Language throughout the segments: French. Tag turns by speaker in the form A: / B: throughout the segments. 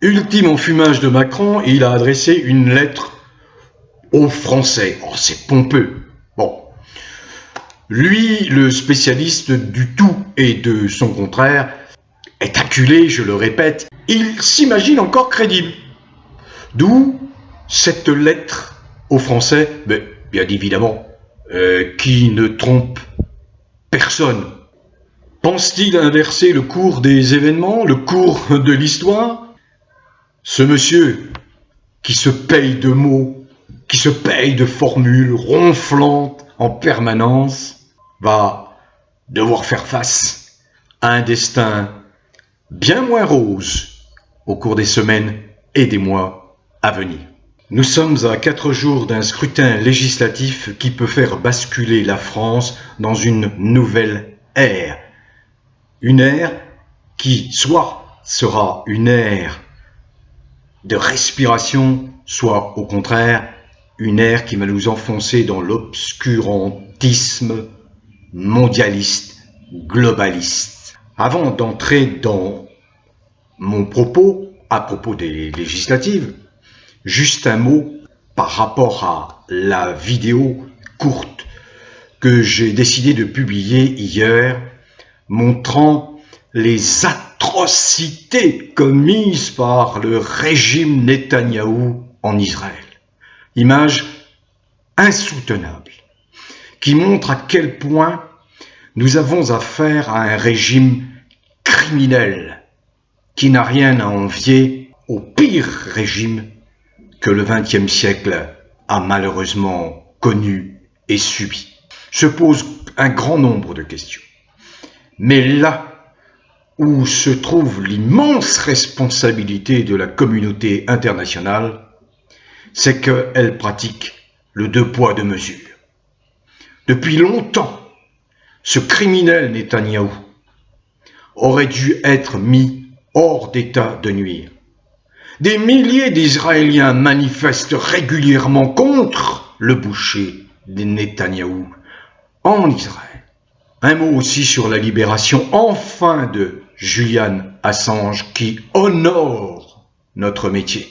A: Ultime enfumage de Macron, il a adressé une lettre aux Français. Oh, c'est pompeux. Bon. Lui, le spécialiste du tout et de son contraire, est acculé, je le répète, il s'imagine encore crédible. D'où cette lettre aux Français, mais bien évidemment, qui ne trompe personne. Pense-t-il inverser le cours des événements, le cours de l'histoire? Ce monsieur qui se paye de mots, qui se paye de formules ronflantes en permanence, va devoir faire face à un destin bien moins rose au cours des semaines et des mois à venir. Nous sommes à 4 jours d'un scrutin législatif qui peut faire basculer la France dans une nouvelle ère. Une ère qui soit sera une ère de respiration, soit au contraire une ère qui va nous enfoncer dans l'obscurantisme mondialiste, globaliste. Avant d'entrer dans mon propos, à propos des législatives, juste un mot par rapport à la vidéo courte que j'ai décidé de publier hier, montrant les atrocités commises par le régime Netanyahou en Israël. Image insoutenable qui montre à quel point nous avons affaire à un régime criminel qui n'a rien à envier au pire régime que le XXe siècle a malheureusement connu et subi. Se pose un grand nombre de questions. Mais là où se trouve l'immense responsabilité de la communauté internationale, c'est qu'elle pratique le deux poids deux mesures. Depuis longtemps, ce criminel Netanyahou aurait dû être mis hors d'état de nuire. Des milliers d'Israéliens manifestent régulièrement contre le boucher de Netanyahou en Israël. Un mot aussi sur la libération enfin de Julian Assange qui honore notre métier.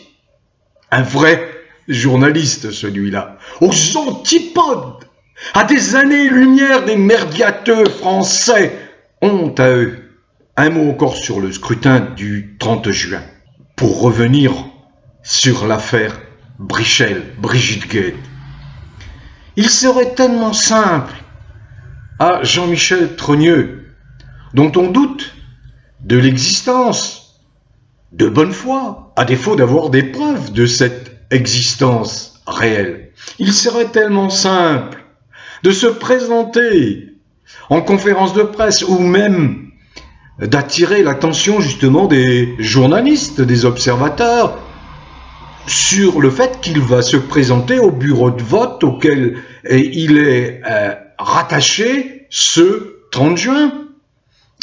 A: Un vrai journaliste celui-là, aux antipodes, à des années-lumière des merdiateux français. Honte à eux. Un mot encore sur le scrutin du 30 juin. Pour revenir sur l'affaire Brigitte Gued. Il serait tellement simple à Jean-Michel Trogneux, dont on doute de l'existence, de bonne foi, à défaut d'avoir des preuves de cette existence réelle. Il serait tellement simple de se présenter en conférence de presse ou même d'attirer l'attention justement des journalistes, des observateurs, sur le fait qu'il va se présenter au bureau de vote auquel il est rattaché ce 30 juin,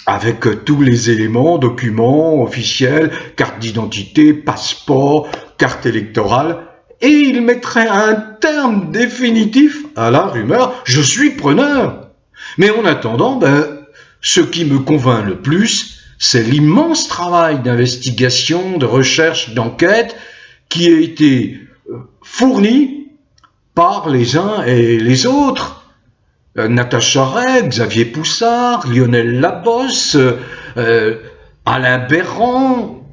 A: avec tous les éléments, documents officiels, carte d'identité, passeport, carte électorale, et il mettrait un terme définitif à la rumeur « je suis preneur ». Mais en attendant, ce qui me convainc le plus, c'est l'immense travail d'investigation, de recherche, d'enquête qui a été fourni par les uns et les autres. Natacha Ray, Xavier Poussard, Lionel Labosse, Alain Berrand,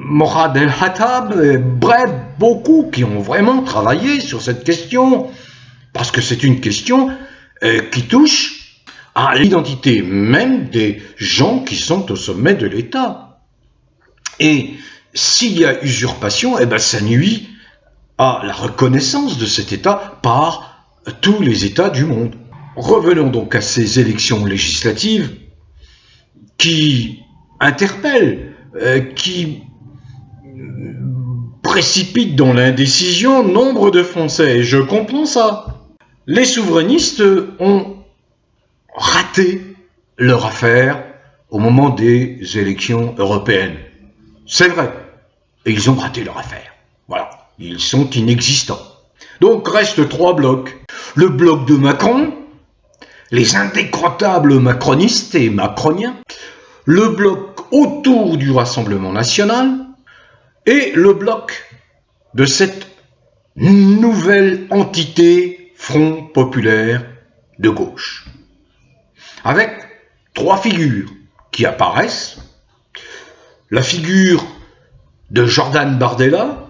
A: Morad El Hattab, bref, beaucoup qui ont vraiment travaillé sur cette question, parce que c'est une question qui touche à l'identité même des gens qui sont au sommet de l'État. Et s'il y a usurpation, ça nuit à la reconnaissance de cet État par tous les États du monde. Revenons donc à ces élections législatives qui interpellent, qui précipitent dans l'indécision nombre de Français. Et je comprends ça. Les souverainistes ont raté leur affaire au moment des élections européennes. C'est vrai. Et ils ont raté leur affaire. Voilà. Ils sont inexistants. Donc restent 3 blocs. Le bloc de Macron, les indécrottables macronistes et macroniens, le bloc autour du Rassemblement national, et le bloc de cette nouvelle entité Front populaire de gauche. Avec 3 figures qui apparaissent. La figure de Jordan Bardella,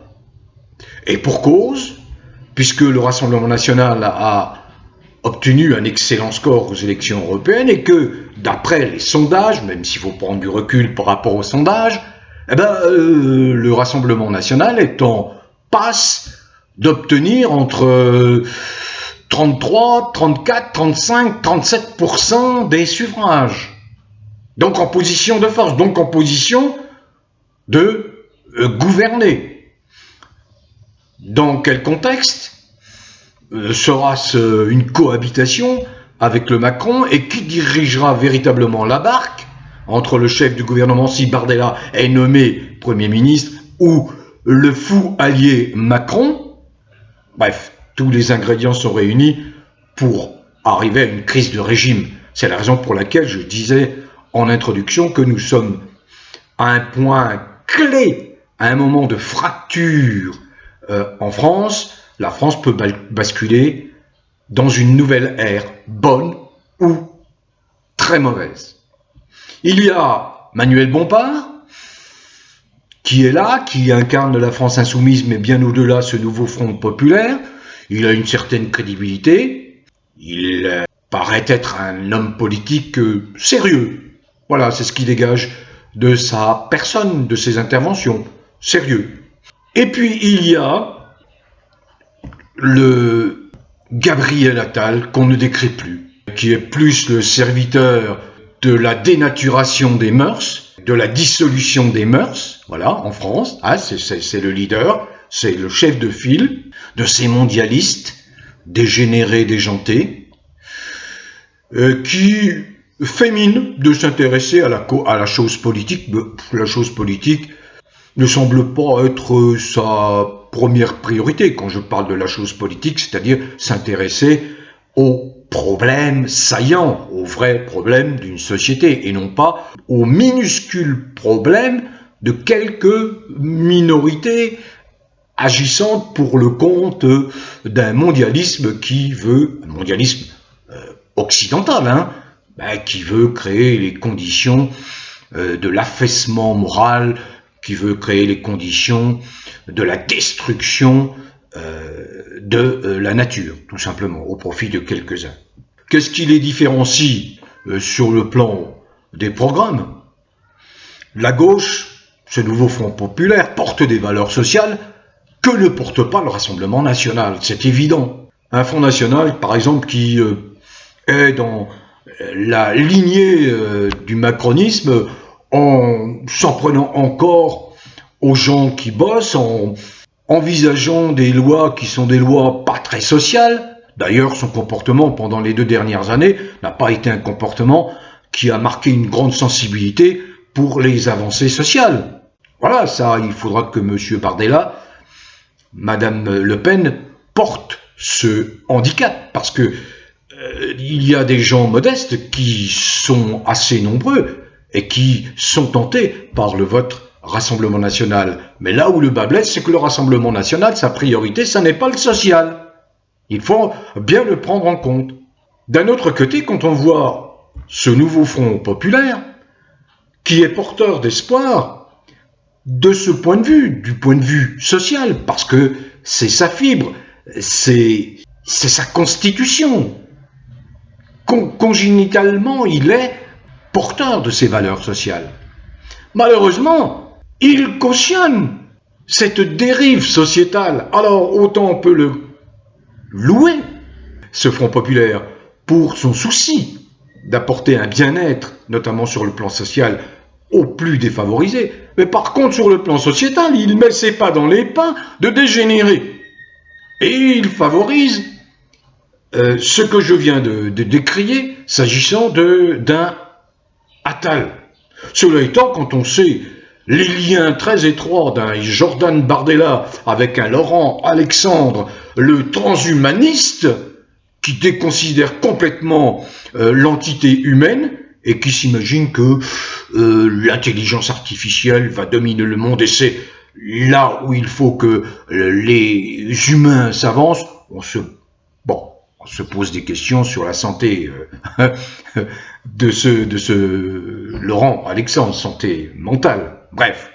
A: et pour cause, puisque le Rassemblement national a obtenu un excellent score aux élections européennes et que, d'après les sondages, même s'il faut prendre du recul par rapport aux sondages, le Rassemblement national est en passe d'obtenir entre 33, 34, 35, 37% des suffrages. Donc en position de force, donc en position de gouverner. Dans quel contexte sera-ce une cohabitation avec le Macron, et qui dirigera véritablement la barque entre le chef du gouvernement, si Bardella est nommé Premier ministre, ou le fou allié Macron? Bref, tous les ingrédients sont réunis pour arriver à une crise de régime. C'est la raison pour laquelle je disais en introduction que nous sommes à un point clé, à un moment de fracture en France. La France peut basculer dans une nouvelle ère, bonne ou très mauvaise. Il y a Manuel Bompard, qui est là, qui incarne la France insoumise, mais bien au-delà ce nouveau Front populaire. Il a une certaine crédibilité, il paraît être un homme politique sérieux. Voilà, c'est ce qui dégage de sa personne, de ses interventions, sérieux. Et puis il y a le Gabriel Attal, qu'on ne décrit plus, qui est plus le serviteur de la dénaturation des mœurs, de la dissolution des mœurs, voilà, en France. Ah, c'est le leader, c'est le chef de file de ces mondialistes dégénérés, déjantés, qui fait mine de s'intéresser à la chose politique. La chose politique ne semble pas être sa première priorité quand je parle de la chose politique, c'est-à-dire s'intéresser aux problèmes saillants, aux vrais problèmes d'une société, et non pas aux minuscules problèmes de quelques minorités agissant pour le compte d'un mondialisme qui veut, un mondialisme occidental, qui veut créer les conditions de l'affaissement moral, qui veut créer les conditions de la destruction de la nature, tout simplement, au profit de quelques-uns. Qu'est-ce qui les différencie sur le plan des programmes? La gauche, ce nouveau Front populaire, porte des valeurs sociales que ne porte pas le Rassemblement national, c'est évident. Un Front national, par exemple, qui est dans la lignée du macronisme, en s'en prenant encore aux gens qui bossent, en envisageant des lois qui sont des lois pas très sociales. D'ailleurs, son comportement pendant les 2 dernières années n'a pas été un comportement qui a marqué une grande sensibilité pour les avancées sociales. Voilà, ça, il faudra que M. Bardella, Mme Le Pen, portent ce handicap, parce que il y a des gens modestes qui sont assez nombreux et qui sont tentés par le vote Rassemblement national. Mais là où le bas blesse, c'est que le Rassemblement national, sa priorité, ça n'est pas le social. Il faut bien le prendre en compte. D'un autre côté, quand on voit ce nouveau Front populaire, qui est porteur d'espoir, de ce point de vue, du point de vue social, parce que c'est sa fibre, c'est sa constitution. Congénitalement, il est porteur de ces valeurs sociales. Malheureusement, il cautionne cette dérive sociétale. Alors, autant on peut le louer, ce Front populaire, pour son souci d'apporter un bien-être, notamment sur le plan social, aux plus défavorisés. Mais par contre, sur le plan sociétal, il ne met ses pas dans les pas de dégénérer. Et il favorise ce que je viens de décrier, s'agissant d'un Attal. Cela étant, quand on sait les liens très étroits d'un Jordan Bardella avec un Laurent Alexandre, le transhumaniste, qui déconsidère complètement l'entité humaine et qui s'imagine que l'intelligence artificielle va dominer le monde, et c'est là où il faut que les humains s'avancent, on se pose des questions sur la santé de ce Laurent Alexandre, santé mentale, bref.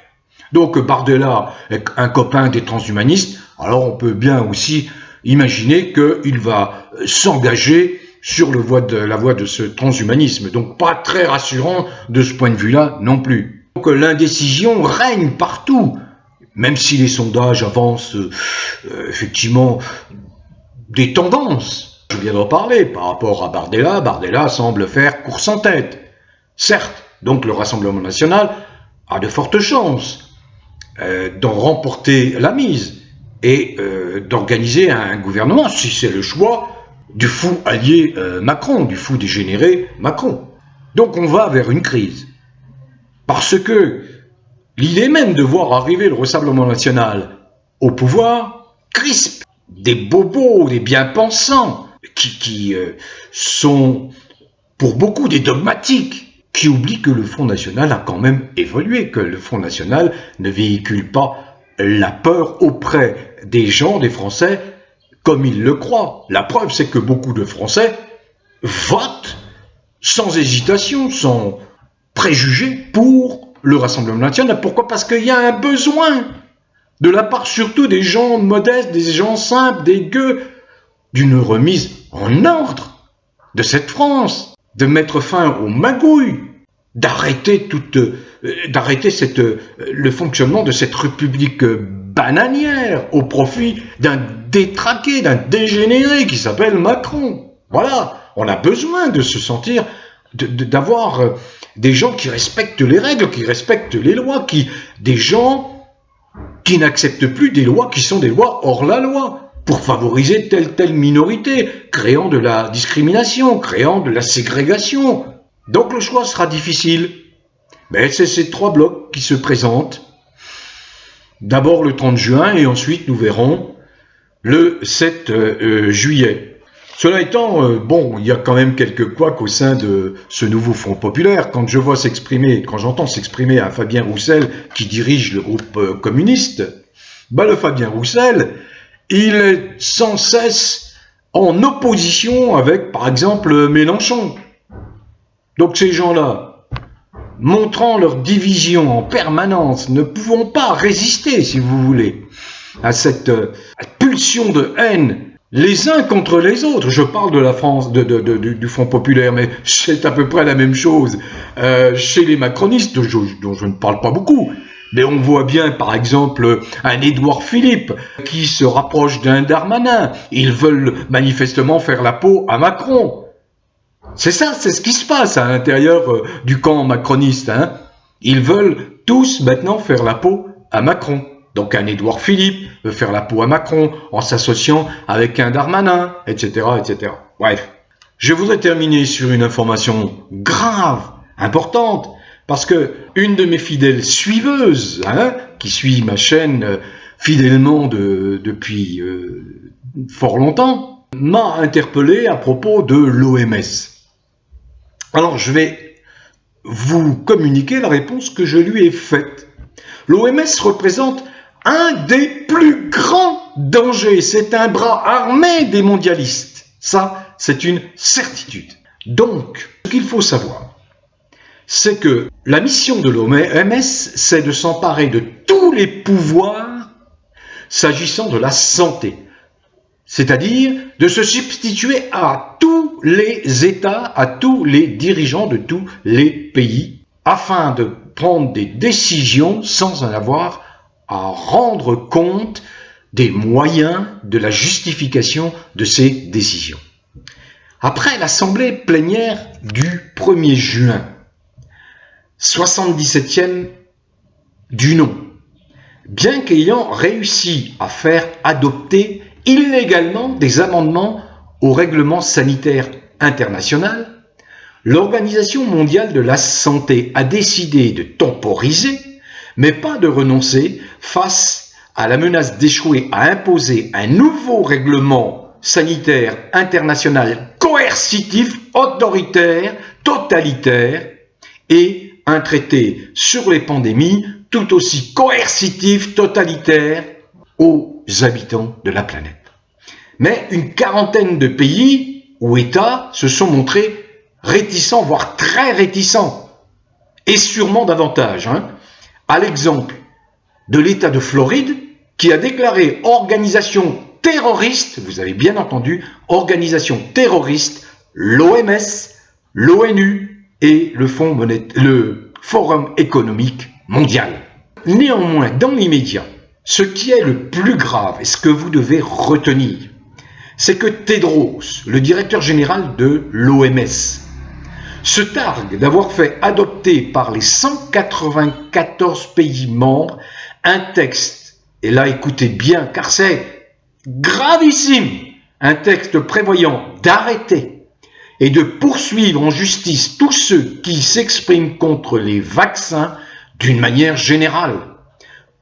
A: Donc Bardella est un copain des transhumanistes, alors on peut bien aussi imaginer qu'il va s'engager sur la voie de ce transhumanisme, donc pas très rassurant de ce point de vue-là non plus. Donc l'indécision règne partout, même si les sondages avancent effectivement des tendances. Je viens d'en parler par rapport à Bardella. Bardella semble faire course en tête. Certes, donc le Rassemblement national a de fortes chances d'en remporter la mise et d'organiser un gouvernement, si c'est le choix du fou allié Macron, du fou dégénéré Macron. Donc on va vers une crise. Parce que l'idée même de voir arriver le Rassemblement national au pouvoir crispe des bobos, des bien-pensants, qui sont pour beaucoup des dogmatiques, qui oublient que le Front National a quand même évolué, que le Front National ne véhicule pas la peur auprès des gens, des Français, comme ils le croient. La preuve, c'est que beaucoup de Français votent sans hésitation, sans préjugés pour le Rassemblement national. Pourquoi? Parce qu'il y a un besoin, de la part surtout des gens modestes, des gens simples, des gueux, d'une remise en ordre de cette France, de mettre fin aux magouilles, d'arrêter le fonctionnement de cette république bananière au profit d'un détraqué, d'un dégénéré qui s'appelle Macron. Voilà, on a besoin de se sentir, d'avoir des gens qui respectent les règles, qui respectent les lois, des gens qui n'acceptent plus des lois qui sont des lois hors la loi, pour favoriser telle minorité, créant de la discrimination, créant de la ségrégation. Donc le choix sera difficile. Mais c'est ces trois blocs qui se présentent. D'abord le 30 juin et ensuite nous verrons le 7 juillet. Cela étant, il y a quand même quelques couacs au sein de ce nouveau Front populaire. Quand j'entends s'exprimer un Fabien Roussel qui dirige le groupe communiste, le Fabien Roussel, il est sans cesse en opposition avec, par exemple, Mélenchon. Donc ces gens-là, montrant leur division en permanence, ne pouvons pas résister, si vous voulez, à cette pulsion de haine les uns contre les autres. Je parle de la France, du Front populaire, mais c'est à peu près la même chose chez les macronistes, dont je ne parle pas beaucoup. Mais on voit bien, par exemple, un Édouard Philippe qui se rapproche d'un Darmanin. Ils veulent manifestement faire la peau à Macron. C'est ça, c'est ce qui se passe à l'intérieur du camp macroniste. Ils veulent tous maintenant faire la peau à Macron. Donc un Édouard Philippe veut faire la peau à Macron en s'associant avec un Darmanin, etc., etc. Bref, je voudrais terminer sur une information grave, importante, parce que une de mes fidèles suiveuses, qui suit ma chaîne fidèlement depuis fort longtemps, m'a interpellé à propos de l'OMS. Alors je vais vous communiquer la réponse que je lui ai faite. L'OMS représente un des plus grands dangers. C'est un bras armé des mondialistes. Ça, c'est une certitude. Donc, ce qu'il faut savoir, c'est que la mission de l'OMS, c'est de s'emparer de tous les pouvoirs s'agissant de la santé. C'est-à-dire de se substituer à tous les États, à tous les dirigeants de tous les pays, afin de prendre des décisions sans en avoir à rendre compte des moyens de la justification de ces décisions. Après l'assemblée plénière du 1er juin, 77e du nom, bien qu'ayant réussi à faire adopter illégalement des amendements au règlement sanitaire international, l'Organisation mondiale de la santé a décidé de temporiser, mais pas de renoncer face à la menace d'échouer à imposer un nouveau règlement sanitaire international coercitif, autoritaire, totalitaire et un traité sur les pandémies tout aussi coercitif, totalitaire aux habitants de la planète. Mais une quarantaine de pays ou États se sont montrés réticents, voire très réticents, et sûrement davantage, à l'exemple de l'État de Floride, qui a déclaré organisation terroriste, vous avez bien entendu, organisation terroriste, l'OMS, l'ONU et le Forum économique mondial. Néanmoins, dans l'immédiat, ce qui est le plus grave et ce que vous devez retenir, c'est que Tedros, le directeur général de l'OMS, se targue d'avoir fait adopter par les 194 pays membres un texte, et là écoutez bien car c'est gravissime, un texte prévoyant d'arrêter et de poursuivre en justice tous ceux qui s'expriment contre les vaccins d'une manière générale.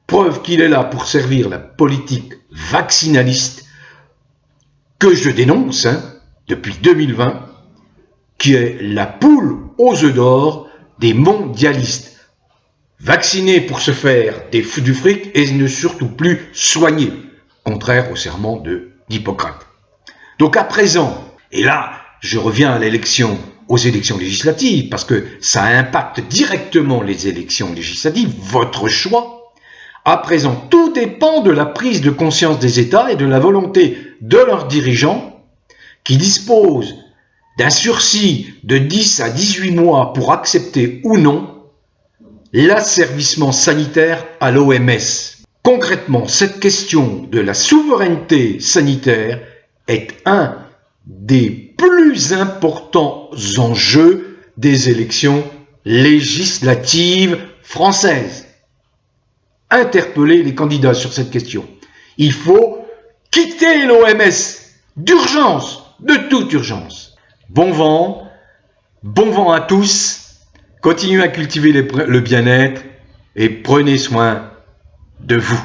A: Preuve qu'il est là pour servir la politique vaccinaliste que je dénonce depuis 2020, qui est la poule aux œufs d'or des mondialistes. Vaccinés pour se faire du fric et ne surtout plus soigner, contraire au serment d'Hippocrate. Donc à présent, et là je reviens aux élections législatives, parce que ça impacte directement les élections législatives, votre choix. À présent, tout dépend de la prise de conscience des États et de la volonté de leurs dirigeants qui disposent d'un sursis de 10 à 18 mois pour accepter ou non l'asservissement sanitaire à l'OMS. Concrètement, cette question de la souveraineté sanitaire est un des plus importants enjeux des élections législatives françaises. Interpeller les candidats sur cette question. Il faut quitter l'OMS d'urgence, de toute urgence. Bon vent à tous, continuez à cultiver le bien-être et prenez soin de vous.